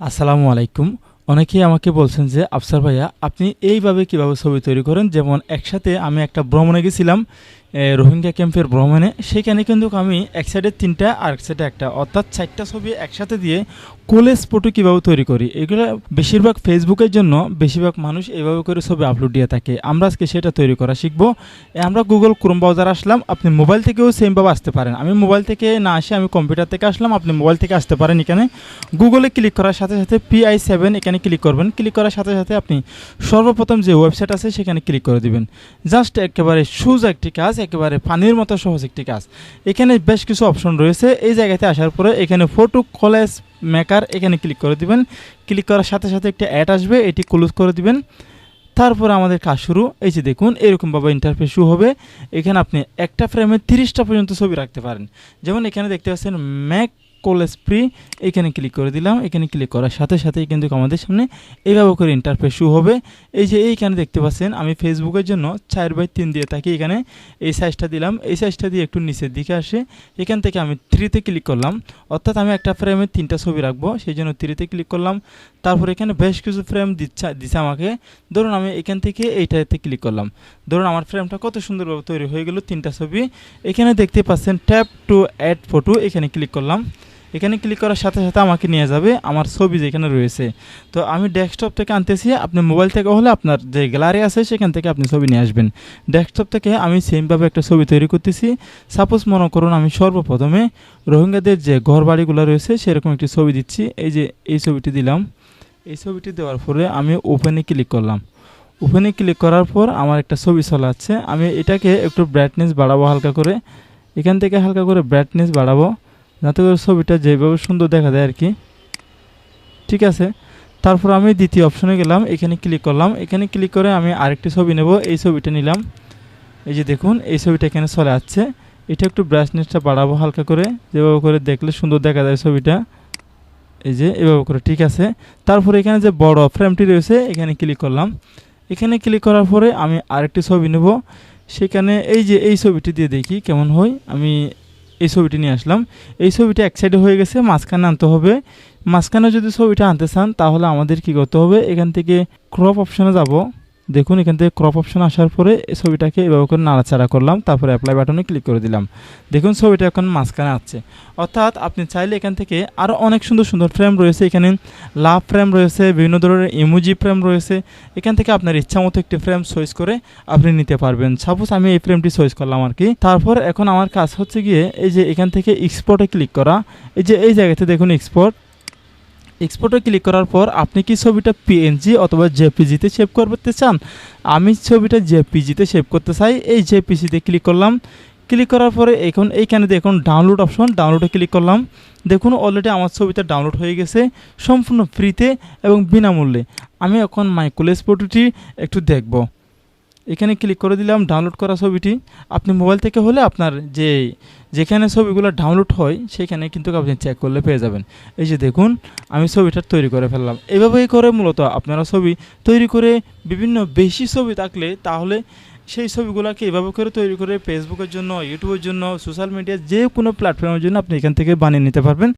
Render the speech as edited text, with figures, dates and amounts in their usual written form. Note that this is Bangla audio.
আসসালামু আলাইকুম। অনেকেই আমাকে বলছেন যে, আফসার ভাইয়া আপনি এইভাবে কিভাবে ছবি তৈরি করেন? যেমন একসাথে আমি একটা ভ্রমণে গেছিলাম, রোহিঙ্গা ক্যাম্পের ভ্রমণে। সেখানে কিন্তু আমি এক সাইডে ৩ টা আরেক সাইডে ১ টা অর্থাৎ ৪ টা ছবি একসাথে দিয়ে কোলেজ ফটো কিভাবে তৈরি করি। এগুলো বেশিরভাগ ফেসবুকের জন্য বেশিরভাগ মানুষ এভাবে করে ছবি আপলোড দিয়ে থাকে। আমরা আজকে সেটা তৈরি করা শিখব। আমরা গুগল ক্রোম ব্রাউজার আসলাম। আপনি মোবাইল থেকেও সেমভাবে আসতে পারেন। আমি মোবাইল থেকে না আসে আমি কম্পিউটার থেকে আসলাম। আপনি মোবাইল থেকে আসতে পারেন। এখানে গুগলে ক্লিক করার সাথে সাথে PI7 এখানে ক্লিক করবেন। ক্লিক করার সাথে সাথে আপনি সর্বপ্রথম যে ওয়েবসাইট আছে সেখানে ক্লিক করে দিবেন। জাস্ট একেবারে সোজা একটি কাজ, একেবারে পানির মতো সহজ একটি কাজ। এখানে বেশ কিছু অপশন রয়েছে। এই জায়গাতে আসার পরে এখানে ফটো কলেজ মেকার এখানে ক্লিক করে দিবেন। ক্লিক করার সাথে সাথে একটা অ্যাড আসবে, এটি ক্লোজ করে দিবেন। তারপরে আমাদের কাজ শুরু। এই যে দেখুন এরকমভাবে ইন্টারফেস শুরু হবে। এখানে আপনি একটা ফ্রেমে 30টা পর্যন্ত ছবি রাখতে পারেন। যেমন এখানে দেখতে পাচ্ছেন ম্যাক কোলেজ ফ্রি, এখানে ক্লিক করে দিলাম। এখানে ক্লিক করার সাথে সাথেই কিন্তু আমাদের সামনে এইভাবে করে ইন্টারফেস শুরু হবে। এই যে এইখানে দেখতে পাচ্ছেন আমি ফেসবুকের জন্য 4/3 দিয়ে থাকি। এখানে এই সাইজটা দিলাম। এই সাইজটা দিয়ে একটু নিচের দিকে আসে। এখান থেকে আমি 3-তে ক্লিক করলাম। অর্থাৎ আমি একটা ফ্রেমে 3টা ছবি রাখবো, সেই জন্য 3-তে ক্লিক করলাম। তারপর এখানে বেশ কিছু ফ্রেম দিচ্ছে আমাকে। ধরুন আমি এখান থেকে এইটাতে ক্লিক করলাম। ধরুন আমার ফ্রেমটা কত সুন্দরভাবে তৈরি হয়ে গেল, 3টা ছবি। এখানে দেখতে পাচ্ছেন ট্যাপ টু অ্যাড ফটো, এখানে ক্লিক করলাম। এখানে ক্লিক করার সাথে সাথে আমাকে নিয়ে যাবে আমার ছবি যেখানে রয়েছে। তো আমি ডেস্কটপ থেকে আনতেছি, আপনি মোবাইল থেকে হলে আপনার যে গ্যালারি আছে সেখান থেকে আপনি ছবি নিয়ে আসবেন। ডেস্কটপ থেকে আমি সেমভাবে একটা ছবি তৈরি করতেছি। সাপোজ মনে করুন আমি সর্বপ্রথমে রোহিঙ্গাদের যে ঘর বাড়িগুলো রয়েছে সেরকম একটি ছবি দিচ্ছি। এই যে এই ছবিটি দিলাম। এই ছবিটি দেওয়ার পরে আমি ওপেনে ক্লিক করলাম। ওপেনে ক্লিক করার পর আমার একটা ছবি চলে আসছে। আমি এটাকে একটু ব্রাইটনেস বাড়াবো হালকা করে। এখান থেকে হালকা করে ব্রাইটনেস বাড়াবো যাতে করে ছবিটা যেভাবে সুন্দর দেখা যায় আর কি। ঠিক আছে। তারপর আমি দ্বিতীয় অপশনে গেলাম, এখানে ক্লিক করলাম। এখানে ক্লিক করে আমি আরেকটি ছবি নেব। এই ছবিটা নিলাম। এই যে দেখুন এই ছবিটা এখানে চলে আসছে। এটা একটু ব্রাইটনেসটা বাড়াবো হালকা করে, যেভাবে করে দেখলে সুন্দর দেখা যায় ছবিটা। এই যে এভাবে করে ঠিক আছে। তারপরে এখানে যে বড় ফ্রেমটি রয়েছে এখানে ক্লিক করলাম। এখানে ক্লিক করার পরে আমি আরেকটি ছবি নেব। সেখানে এই যে এই ছবিটি দিয়ে দেখি কেমন হয়। আমি এই ছবিটি নিয়ে আসলাম। এই ছবিটা এক সাইডে হয়ে গেছে, মাঝখানে আনতে হবে। মাঝখানে যদি ছবিটা আনতে চান তাহলে আমাদের কি করতে হবে, এখান থেকে ক্রপ অপশনে যাব। দেখুন এখান থেকে ক্রপ অপশন আসার পরে এই ছবিটাকে এভাবে করে নাড়াচাড়া করলাম। তারপরে অ্যাপ্লাই বাটনে ক্লিক করে দিলাম। দেখুন ছবিটা এখন মাঝখানে আসছে। অর্থাৎ আপনি চাইলে এখান থেকে আরও অনেক সুন্দর সুন্দর ফ্রেম রয়েছে। এখানে লাভ ফ্রেম রয়েছে, বিভিন্ন ধরনের ইমোজি ফ্রেম রয়েছে। এখান থেকে আপনার ইচ্ছা মতো একটি ফ্রেম চয়েস করে আপনি নিতে পারবেন। সাপোজ আমি এই ফ্রেমটি চয়েস করলাম আর কি। তারপর এখন আমার কাজ হচ্ছে গিয়ে এই যে এখান থেকে এক্সপোর্টে ক্লিক করা। এই যে এই জায়গাতে দেখুন এক্সপোর্টে ক্লিক করার পর আপনি কি ছবিটা PNG অথবা JPG-তে সেভ করতে চান? আমি ছবিটা JPG-তে সেভ করতে চাই। এই JPG-তে ক্লিক করলাম। ক্লিক করার পরে এখন এইখানে দেখুন ডাউনলোড অপশন, ডাউনলোডে ক্লিক করলাম। দেখুন অলরেডি আমার ছবিটা ডাউনলোড হয়ে গেছে সম্পূর্ণ ফ্রিতে এবং বিনামূল্যে। আমি এখন মাই কোলেজ ফটোটি একটু দেখব। এখানে ক্লিক করে দিলাম ডাউনলোড করা ছবিটি। আপনি মোবাইল থেকে হলে আপনার যেখানে ছবিগুলো ডাউনলোড হয় সেখানে কিন্তু আপনি চেক করলে পেয়ে যাবেন। এই যে দেখুন আমি ছবিটা তৈরি করে ফেললাম। এভাবেই করে মূলত আপনারা ছবি তৈরি করে বিভিন্ন বেশি ছবি থাকলে তাহলে সেই ছবিগুলোকে এভাবে করে তৈরি করে ফেসবুকের জন্য, ইউটিউবের জন্য, সোশ্যাল মিডিয়া যে কোনো প্ল্যাটফর্মের জন্য আপনি এখান থেকে বানিয়ে নিতে পারবেন।